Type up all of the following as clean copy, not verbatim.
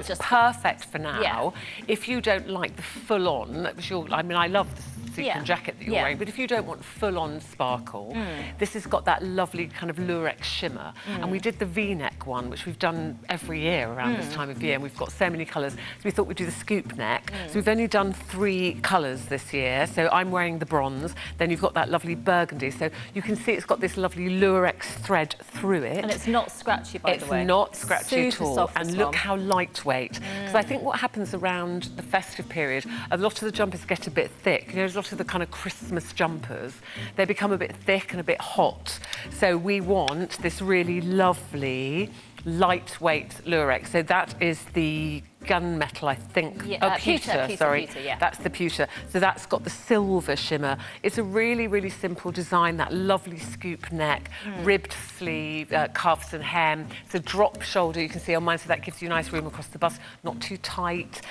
just perfect for now. If you don't like the full-on, I mean, I love the sequin jacket that you're wearing, but if you don't want full-on sparkle, this has got that lovely kind of lurex shimmer. And we did the V-neck one, which we've done every year around this time of year, and we've got so many colours. So we thought we'd do the scoop neck. So we've only done 3 colours this year. So I'm wearing the bronze, then you've got that lovely burgundy. So you can see it's got this lovely lurex thread through it. And it's not scratchy, by the way. It's not scratchy at all. Soft and look how lightweight. Because I think what happens around the festive period, a lot of the jumpers get a bit thick. You know, there's a lot of the kind of Christmas jumpers, they become a bit thick and a bit hot. So we want this really lovely, lightweight lurex. So that is the gunmetal, I think. Pewter, sorry. Pewter, that's the pewter. So that's got the silver shimmer. It's a really, really simple design, that lovely scoop neck, ribbed sleeve, cuffs and hem. It's a drop shoulder, you can see on mine, so that gives you nice room across the bust, not too tight,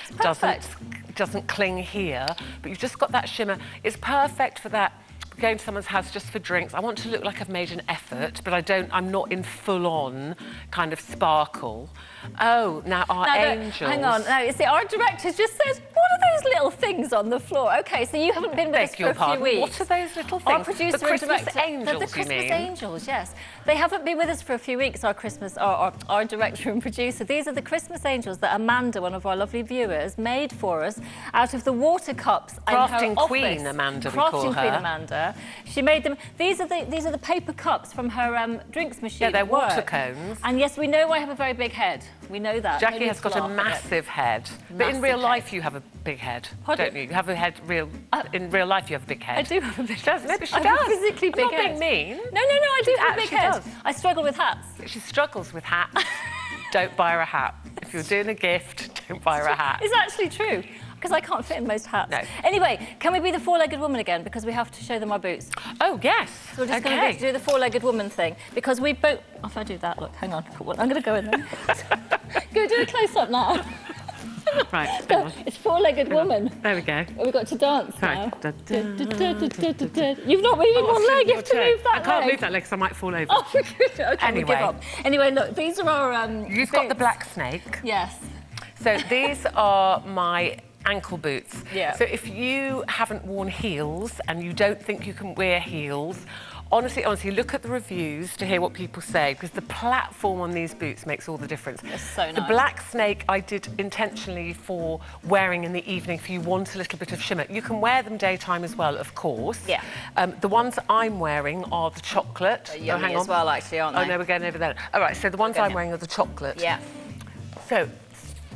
doesn't cling here, but you've just got that shimmer. It's perfect for that. Going to someone's house just for drinks. I want to look like I've made an effort, but I'm not in full-on kind of sparkle. Oh, now angels... Hang on, now, you see, our director just said, what are those little things on the floor? OK, so you haven't been with us for a few weeks. What are those little things? Our producer the Christmas and director, angels, the Christmas angels, yes. They haven't been with us for a few weeks, our director and producer. These are the Christmas angels that Amanda, one of our lovely viewers, made for us out of the water cups in her office. Crafting Queen Amanda, we call her. Crafting Queen Amanda. She made them. These are the paper cups from her drinks machine. Yeah, they're water cones. And yes, we know I have a very big head. We know that. Jackie has got a massive head. But in real life, you have a big head, don't you? You have a head in real life, you have a big head. I do have a big head. Maybe she does. does. A physically big head. Not being mean. No, I do have a big head. Does. I struggle with hats. She struggles with hats. Don't buy her a hat. If you're doing a gift, don't buy her a hat. It's actually true. Because I can't fit in most hats. No. Anyway, can we be the four-legged woman again? Because we have to show them our boots. Oh, yes. So we're just going to do the four-legged woman thing. Because we both... Oh, if I do that, look, hang on. I'm going to go in there. Go do a close-up now. Right, it's four-legged woman. There we go. We've got to dance now. Right. You've not moving one leg, you have to move that leg. I can't move that leg because I might fall over. Oh, okay, anyway. We'll give up. Anyway, look, these are our You've got the black snake. Yes. So these are my ankle boots. Yeah. So if you haven't worn heels and you don't think you can wear heels, honestly, look at the reviews to hear what people say, because the platform on these boots makes all the difference. It's so nice. The black snake I did intentionally for wearing in the evening if you want a little bit of shimmer. You can wear them daytime as well, of course. Yeah. The ones I'm wearing are the chocolate. They're yummy as well, actually, aren't they? Oh, no, we're going over there. All right, so the ones I'm wearing are the chocolate. Yeah. So,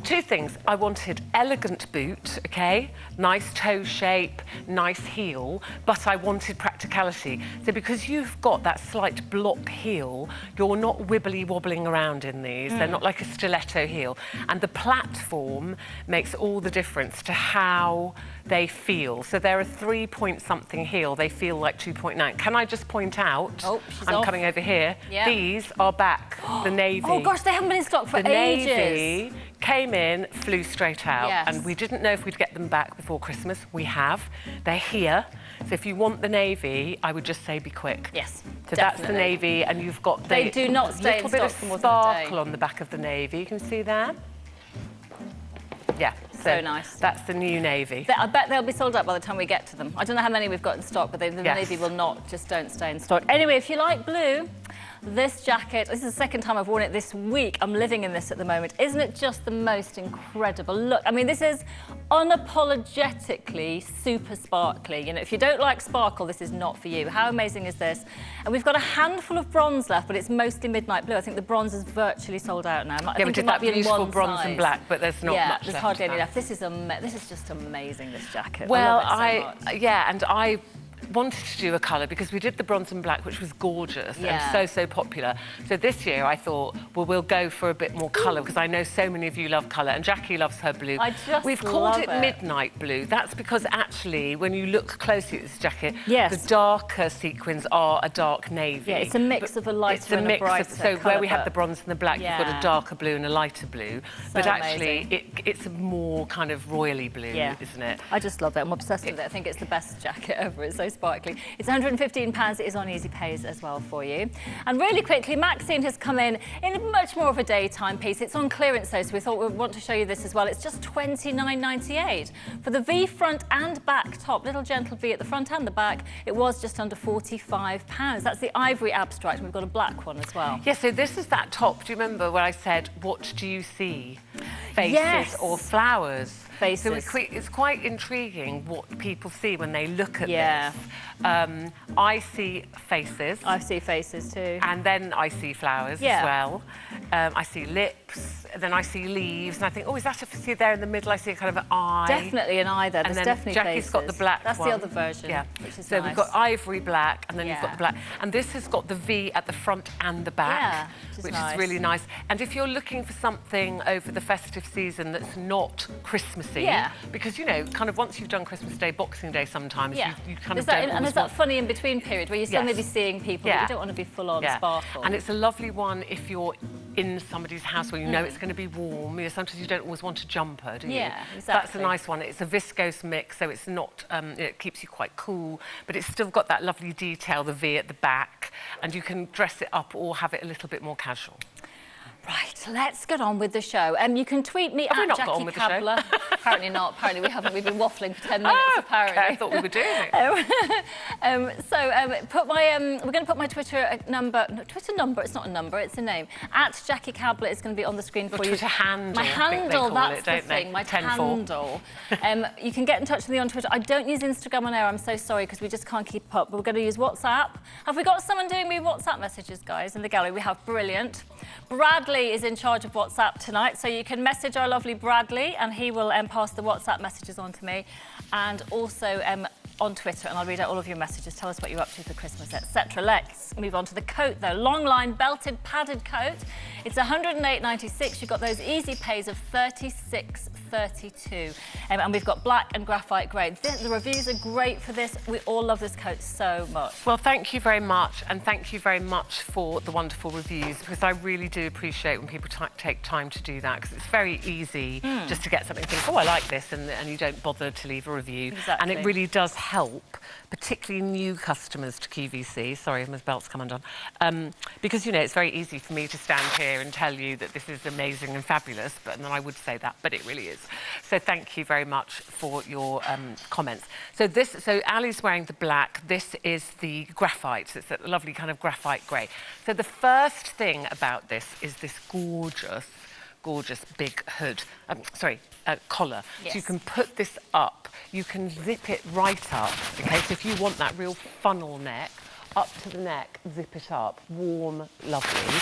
2 things. I wanted elegant boot, okay? Nice toe shape, nice heel, but I wanted practicality. So because you've got that slight block heel, you're not wibbly wobbling around in these. They're not like a stiletto heel. And the platform makes all the difference to how they feel. So they're a 3-point-something heel. They feel like 2.9. Can I just point out, I'm coming over here, these are back, the navy. Oh gosh, they haven't been in stock for ages. The navy came in, flew straight out, and we didn't know if we'd get them back before Christmas. We have. They're here. So if you want the navy, I would just say be quick. Yes, so that's the navy, and you've got the do not stay in stock for more than a day. little bit of sparkle on the back of the navy. You can see there. Yeah. So nice. That's the new navy. I bet they'll be sold out by the time we get to them. I don't know how many we've got in stock, but the navy will not, just don't stay in stock. Anyway, if you like blue, this jacket, this is the second time I've worn it this week. I'm living in this at the moment. Isn't it just the most incredible look? I mean, this is unapologetically super sparkly. You know, if you don't like sparkle, this is not for you. How amazing is this? And we've got a handful of bronze left, but it's mostly midnight blue. I think the bronze is virtually sold out now. I think we did that beautiful bronze and black, but there's not much left. There's hardly any left. This is just amazing, this jacket. Well, I love it so much. Yeah, and I wanted to do a colour because we did the bronze and black, which was gorgeous and so popular. So this year I thought, well, we'll go for a bit more colour because I know so many of you love colour, and Jackie loves her blue. We've called it midnight blue. That's because actually, when you look closely at this jacket, the darker sequins are a dark navy. Yeah, it's a mix of a lighter and a brighter So where we have the bronze and the black, you've got a darker blue and a lighter blue. But actually, it's a more kind of royally blue, isn't it? I just love it. I'm obsessed with it. I think it's the best jacket ever. It's so sparkly. It's £115. It is on Easy Pays as well for you. And really quickly, Maxine has come in much more of a daytime piece. It's on clearance though, so we thought we'd want to show you this as well. It's just £29.98 for the V front and back top. Little gentle V at the front and the back. It was just under £45. That's the ivory abstract. We've got a black one as well. Yeah, so this is that top. Do you remember where I said, what do you see? Faces or flowers? Faces. So it's quite intriguing what people see when they look at this. I see faces. I see faces too. And then I see flowers as well. I see lips, and then I see leaves, and I think, oh, is that see there in the middle? I see a kind of an eye. Definitely an eye there. And There's then definitely Jackie's faces. got the black That's one. the other version, which is so nice. we've got ivory black, and then you've got the black. And this has got the V at the front and the back, which is really nice. And if you're looking for something over the festive season that's not Christmassy, because, you know, kind of once you've done Christmas Day, Boxing Day sometimes, you kind of don't And there's that funny in-between period where you're still maybe seeing people, but you don't want to be full-on sparkle. And it's a lovely one if you're in somebody's house where you know it's going to be warm. You know, sometimes you don't always want a jumper, do you? Yeah, exactly. That's a nice one. It's a viscose mix, so it's not, it keeps you quite cool, but it's still got that lovely detail, the V at the back, and you can dress it up or have it a little bit more casual. Right, let's get on with the show. You can tweet me Have we at not Jackie got on with the Kabler. show? Apparently not. Apparently we haven't. We've been waffling for 10 minutes, apparently. Okay, I thought we were doing it. We're going to put my Twitter number... No, Twitter number, it's not a number, it's a name. At Jackie Kabler is going to be on the screen for you. Twitter handle, My handle, that's the thing. My handle. You can get in touch with me on Twitter. I don't use Instagram on air, I'm so sorry, because we just can't keep up. But we're going to use WhatsApp. Have we got someone doing me WhatsApp messages, guys, in the gallery? We have. Brilliant. Bradley is in charge of WhatsApp tonight, so you can message our lovely Bradley and he will pass the WhatsApp messages on to me, and also on Twitter, and I'll read out all of your messages. Tell us what you're up to for Christmas, etc. Let's move on to the coat, though. Long line belted padded coat. It's £108.96. You've got those easy pays of £36.32, and we've got black and graphite grey. The reviews are great for this. We all love this coat so much. Well, thank you very much, and thank you very much for the wonderful reviews, because I really do appreciate when people take time to do that, because it's very easy just to get something and think, oh, I like this, and you don't bother to leave a review. Exactly. And it really does help, particularly new customers to QVC. Sorry, my belt's come undone. Because, you know, it's very easy for me to stand here and tell you that this is amazing and fabulous, and then I would say that, but it really is. So thank you very much for your comments. So Ali's wearing the black. This is the graphite. So it's a lovely kind of graphite grey. So the first thing about this is this gorgeous big hood, collar. Yes. So you can put this up, you can zip it right up, okay? So if you want that real funnel neck, up to the neck, zip it up, warm, lovely.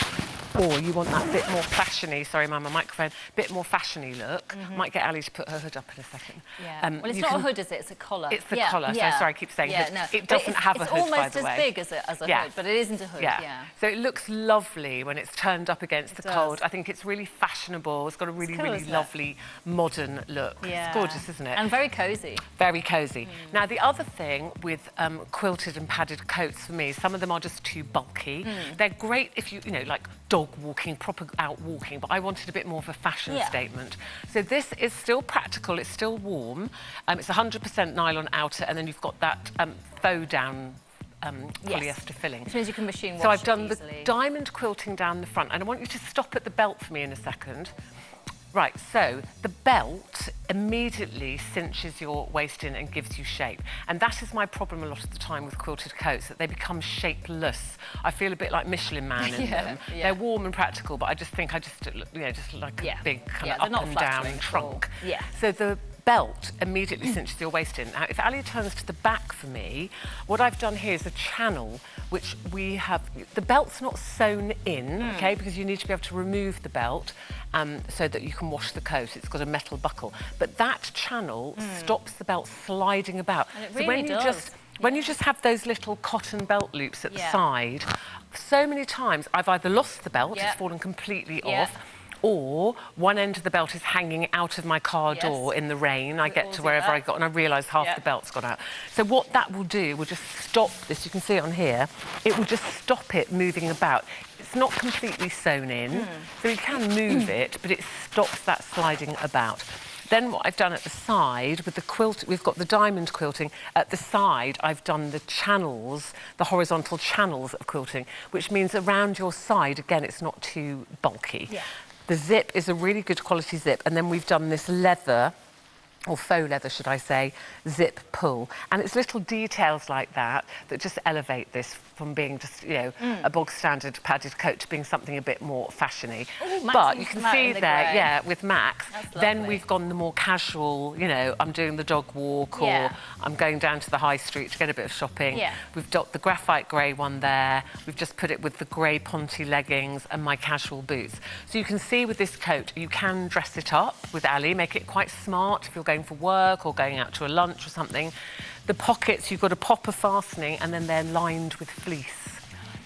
Or you want that bit more fashiony, sorry, my microphone, bit more fashiony look. Might get Ali to put her hood up in a second. Yeah. Well, it's not a hood, is it? It's a collar. It's the collar, so sorry, I keep saying hood. No. It doesn't have a hood, by the way. It's almost as big as a hood, but it isn't a hood, So it looks lovely when it's turned up against the cold. I think it's really fashionable. It's got a really, really lovely modern look. Yeah. It's gorgeous, isn't it? And very cosy. Very cosy. Now, the other thing with quilted and padded coats for me, some of them are just too bulky. They're great if you know, like dog walking, proper out walking, but I wanted a bit more of a fashion statement. So this is still practical, it's still warm. It's 100% nylon outer, and then you've got that faux down polyester filling. Which means you can machine wash. So I've done easily. the diamond quilting down the front, and I want you to stop at the belt for me in a second. Right, so the belt immediately cinches your waist in and gives you shape. And that is my problem a lot of the time with quilted coats, that they become shapeless. I feel a bit like Michelin Man in them. They're warm and practical, but I just think you know, just like a big kind of up and down trunk. So the belt immediately cinches your waist in. Now, if Ali turns to the back for me, what I've done here is a channel which we have... The belt's not sewn in, OK, because you need to be able to remove the belt so that you can wash the coat. It's got a metal buckle. But that channel stops the belt sliding about. And it really does. When you just have those little cotton belt loops at the side, so many times I've either lost the belt, it's fallen completely off, or one end of the belt is hanging out of my car door in the rain. I get to wherever I got and I realise half the belt's gone out. So what that will do will just stop this. You can see it on here. It will just stop it moving about. It's not completely sewn in, so you can move it, but it stops that sliding about. Then what I've done at the side with the quilt, we've got the diamond quilting. At the side, I've done the channels, the horizontal channels of quilting, which means around your side, again, it's not too bulky. Yeah. The zip is a really good quality zip, and then we've done this leather, or faux leather, should I say, zip pull. And it's little details like that that just elevate this from being just, you know, a bog standard padded coat to being something a bit more fashiony. Ooh, but you can see there, yeah, with Max, then we've gone the more casual, you know, I'm doing the dog walk, or I'm going down to the high street to get a bit of shopping. Yeah. We've got the graphite grey one there. We've just put it with the grey ponty leggings and my casual boots. So you can see with this coat, you can dress it up with Ali, make it quite smart if you're going for work or going out to a lunch or something. The pockets, you've got a popper fastening, and then they're lined with fleece.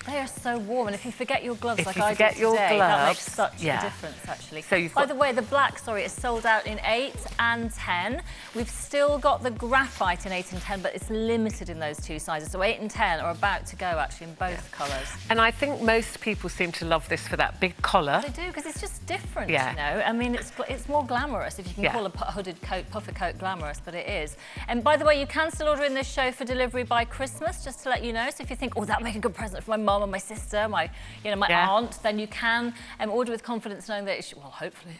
They are so warm, and if you forget your gloves, If like you I forget did your today, that makes gloves, such a difference, actually. So you've By the way, the black, is sold out in 8 and 10. We've still got the graphite in 8 and 10, but it's limited in those 2 sizes. So 8 and 10 are about to go, actually, in both colours. And I think most people seem to love this for that big collar. They do, because it's just different, you know. I mean, it's more glamorous, if you can call a hooded coat, puffer coat glamorous, but it is. And by the way, you can still order in this show for delivery by Christmas, just to let you know. So if you think, oh, that'll make a good present for my mum and my sister, my aunt, then you can order with confidence, knowing that, well, hopefully,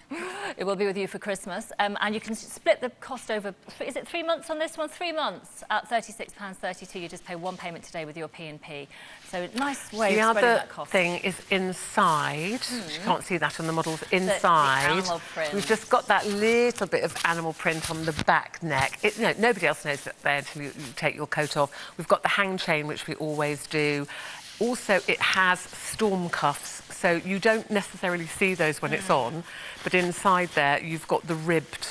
it will be with you for Christmas. And you can split the cost over, is it 3 months on this one? 3 months at £36.32. You just pay 1 payment today with your P&P. So nice way of spreading that cost. The other thing is inside. You can't see that on the models. Inside, the animal print. We've just got that little bit of animal print on the back neck. Nobody else knows that there until you take your coat off. We've got the hang chain, which we always do. Also, it has storm cuffs, so you don't necessarily see those when it's on, but inside there you've got the ribbed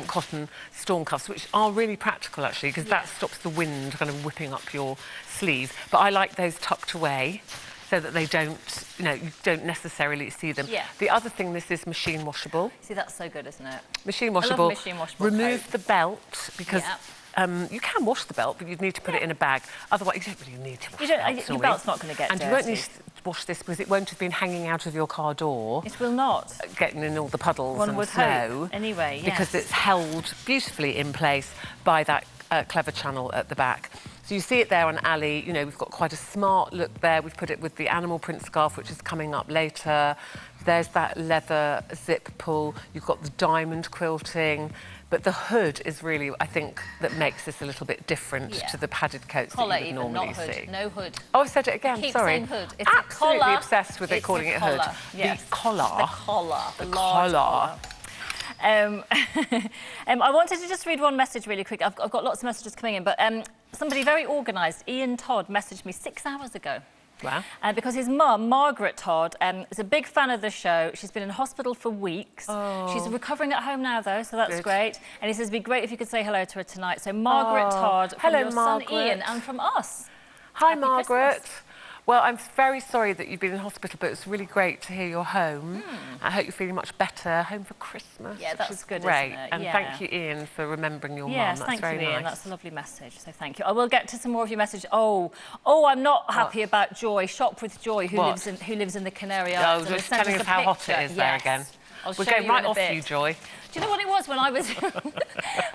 cotton storm cuffs, which are really practical, actually, because that stops the wind kind of whipping up your sleeve. But I like those tucked away so that they don't, you don't necessarily see them. Yeah. The other thing, this is machine washable. See, that's so good, isn't it? Machine washable. I love machine washable Remove coat. the belt, because you can wash the belt, but you'd need to put it in a bag. Otherwise, you don't really need to wash the belt. Your belt's not going to get dirty. And you won't need to wash this because it won't have been hanging out of your car door. It will not. Getting in all the puddles One and would snow. hope. Anyway, because it's held beautifully in place by that clever channel at the back. So you see it there on Ali. We've got quite a smart look there. We've put it with the animal print scarf, which is coming up later. There's that leather zip pull. You've got the diamond quilting. But the hood is really, I think, that makes this a little bit different to the padded coats that you would normally see. No hood. Oh, I said it again, Keep sorry. saying hood. It's absolutely a collar. Obsessed with it, calling it a hood. Yes. The collar. The collar. The collar. I wanted to just read one message really quick. I've got lots of messages coming in, but somebody very organised, Ian Todd, messaged me 6 hours ago. Wow. Because his mum, Margaret Todd, is a big fan of the show. She's been in hospital for weeks. She's recovering at home now, though, so that's great. And he says it'd be great if you could say hello to her tonight. So Margaret Todd, from your son Ian, and from us. Hi, Happy Margaret. Christmas. Well, I'm very sorry that you've been in hospital, but it's really great to hear you're home. I hope you're feeling much better. Home for Christmas. Yeah, that's good, great. isn't it? And thank you, Ian, for remembering your mum. Yes, That's very thank you, Ian. nice. That's a lovely message, so thank you. I will get to some more of your message. Oh, I'm not happy about Joy. Shop with Joy, who lives in the Canary Islands. Oh, just telling us how hot it is there again. We're going right off you, Joy. Do you know what it was when I was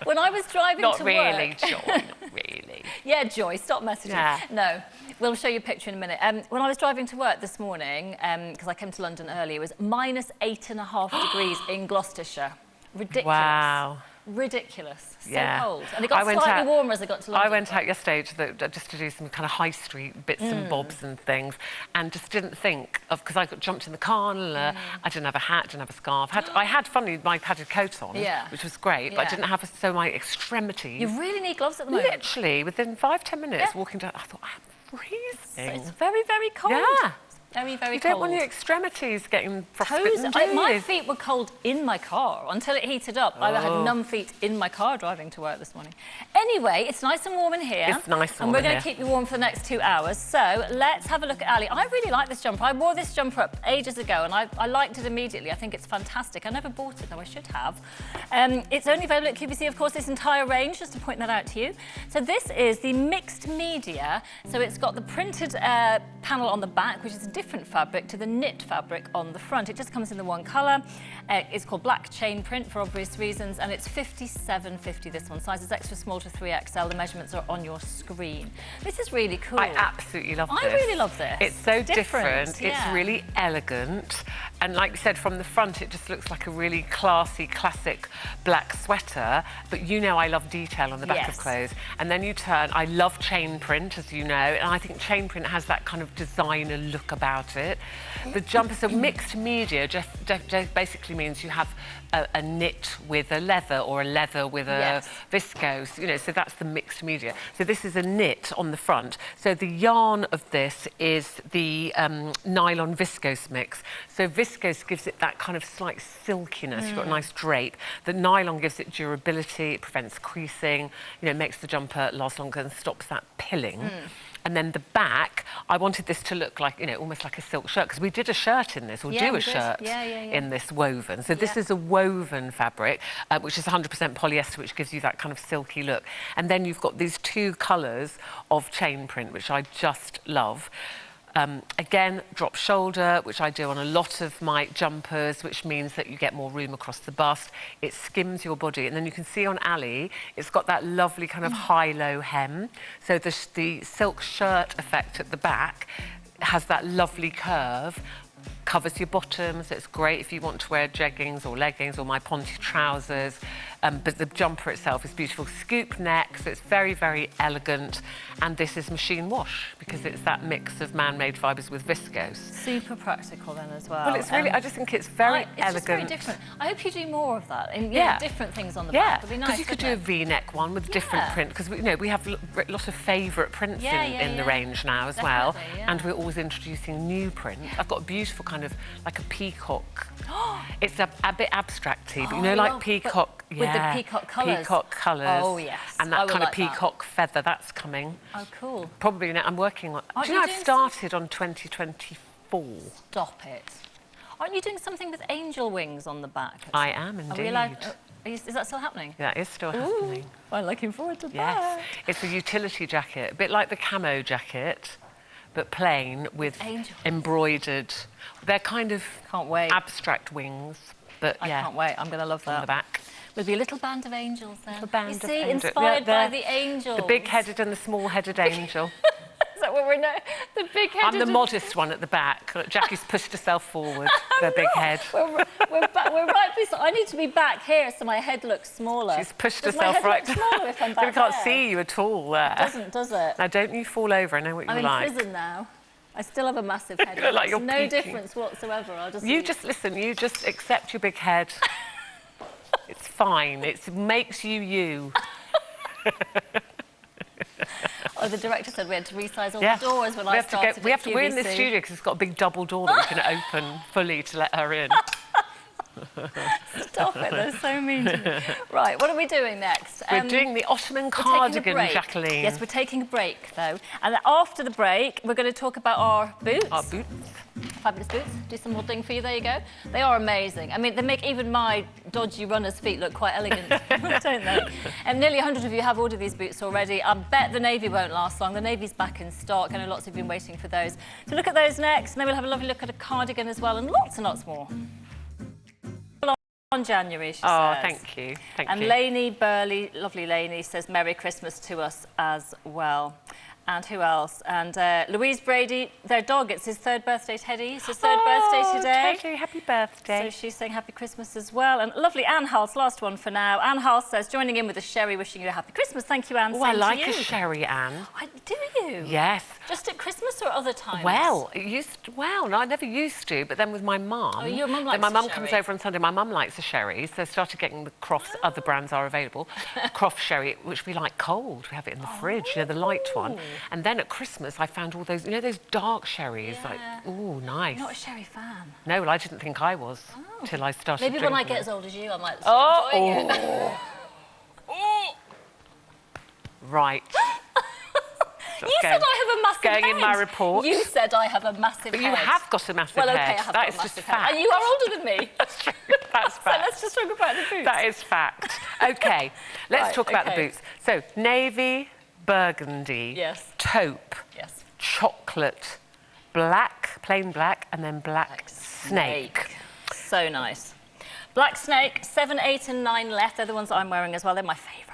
when I was driving to work? Not really, Joy. Not really. Yeah, Joy, stop messaging. Yeah. No, we'll show you a picture in a minute. When I was driving to work this morning, because I came to London early, it was -8.5 degrees in Gloucestershire. Ridiculous. Wow. Ridiculous. So Yeah. cold. And it got slightly warmer as I got to London. I went out yesterday just to do some kind of high street bits and bobs and things, and just didn't think of, because I got jumped in the car, I didn't have a hat, didn't have a scarf. I had, funnily, my padded coat on, which was great, but I didn't have, so my extremities... You really need gloves at the moment. Literally, within 5-10 minutes walking down, I thought, I'm freezing. It's very, very cold. Yeah. Very, very You cold. don't want your extremities getting frostbitten, do you? My feet were cold in my car until it heated up. I had numb feet in my car driving to work this morning. Anyway, it's nice and warm in here. It's nice and warm we're going in to keep you warm for the next 2 hours. So let's have a look at Ali. I really like this jumper. I wore this jumper up ages ago and I liked it immediately. I think it's fantastic. I never bought it, though I should have. It's only available at QVC, of course, this entire range, just to point that out to you. So this is the mixed media. So it's got the printed panel on the back, which is a different fabric to the knit fabric on the front. It just comes in the one colour. It's called black chain print for obvious reasons, and it's 57.50 this one. Size is extra small to 3XL. The measurements are on your screen. This is really cool. I absolutely love this. I really love this. It's so different. Yeah. It's really elegant. And like you said, from the front, it just looks like a really classy, classic black sweater. But you know I love detail on the back of clothes. And then you turn, I love chain print, as you know, and I think chain print has that kind of designer look about it. The jumper, so mixed media just basically means you have a knit with a leather or a leather with a viscose, you know, so that's the mixed media. So this is a knit on the front. So the yarn of this is the nylon viscose mix. So viscose gives it that kind of slight silkiness. You've got a nice drape. The nylon gives it durability, it prevents creasing, you know, makes the jumper last longer and stops that pilling. And then the back, I wanted this to look like, you know, almost like a silk shirt, because we did a shirt in this, or do a shirt in this woven. So this is a woven fabric, which is 100% polyester, which gives you that kind of silky look. And then you've got these two colours of chain print, which I just love. Again, drop shoulder, which I do on a lot of my jumpers, which means that you get more room across the bust. It skims your body. And then you can see on Ali, it's got that lovely kind of high-low hem. So the silk shirt effect at the back has that lovely curve, covers your bottoms. It's great if you want to wear jeggings or leggings or my ponte trousers. But the jumper itself is beautiful. Scoop neck, so it's very, very elegant. And this is machine wash, because it's that mix of man-made fibres with viscose. Super practical then as well. Well, it's really, I just think it's very elegant. It's just very different. I hope you do more of that, and different things on the back. It'd be nice, because you could do a V-neck one with different print, because you know, we have a lot of favourite prints in the range now as well. And we're always introducing new print. I've got a beautiful kind of, like a peacock. It's a bit abstract-y, but you know, like peacock. With the peacock colours. Peacock colours. Oh, yes. And that kind of peacock feather, that's coming. Oh, cool. Probably now, I'm working on... Do you know, I've started on 2024. Stop it. Aren't you doing something with angel wings on the back? I am, indeed. Are we allowed, is that still happening? That is still happening. I'm looking forward to that. Yes. It's a utility jacket, a bit like the camo jacket, but plain with embroidered... They're kind of abstract wings, but I can't wait. I'm going to love that. On the back. With your little band of angels then. A band you of see, angels. inspired by the angels. The big-headed and the small-headed angel. Is that what we're now? The big-headed... I'm the modest one at the back. Look, Jackie's pushed herself forward, the big head. We're right beside... I need to be back here so my head looks smaller. She's pushed herself right... Does my head look smaller if I'm back We can't see you at all there. It doesn't, does it? Now, don't you fall over. I know what you like. I'm in prison now. I still have a massive head. You look like you're no peeking. difference whatsoever. You just accept your big head. It's fine. It makes you you. Oh, the director said we had to resize all the doors when I started. We're in this studio because it's got a big double door that we can open fully to let her in. Stop it, they're so mean to me. Right, what are we doing next? We're doing the Ottoman cardigan, Jacqueline. Yes, we're taking a break, though. And after the break, we're going to talk about our boots. Our boots. Fabulous boots. Do some modelling for you, there you go. They are amazing. I mean, they make even my dodgy runner's feet look quite elegant, don't they? And nearly 100 of you have ordered these boots already. I bet the navy won't last long. The navy's back in stock. I know lots of you have been waiting for those. So look at those next, and then we'll have a lovely look at a cardigan as well, and lots more. On January, she says. Oh, thank you. Thank you. And Lainey Burley, lovely Lainey, says Merry Christmas to us as well. And who else? And Louise Brady, their dog, it's his 3rd birthday, Teddy. It's his 3rd birthday today. Teddy, happy birthday. So she's saying happy Christmas as well. And lovely Anne Hulse, last one for now. Anne Hulse says, joining in with a sherry, wishing you a happy Christmas. Thank you, Anne. Oh, I like a sherry, Anne. Do you? Yes. Just at Christmas or other times? Well, no, I never used to, but then with my mum... Oh, your mum likes my mum comes over on Sunday. My mum likes a sherry, so I started getting the Crofts, other brands are available. Croft sherry, which we like cold. We have it in the fridge, you know, the light one. And then at Christmas, I found all those, you know, those dark sherries, like, ooh, nice. You're not a sherry fan? No, well, I didn't think I was till I started drinking. Maybe when I get as old as you, I might start enjoying it. Right. You said I have a massive head. Going in my report. You said I have a massive But head. you have got a massive well, okay, head. I have That got is a just massive fact. head. And you are older than me. That's true. That's fact. So let's just talk about the boots. That is fact. OK, let's talk about the boots. So, navy, burgundy, yes, taupe, yes, chocolate, black, plain black, and then black snake. So nice. Black snake, 7, 8 and 9 left. They're the ones that I'm wearing as well. They're my favourite.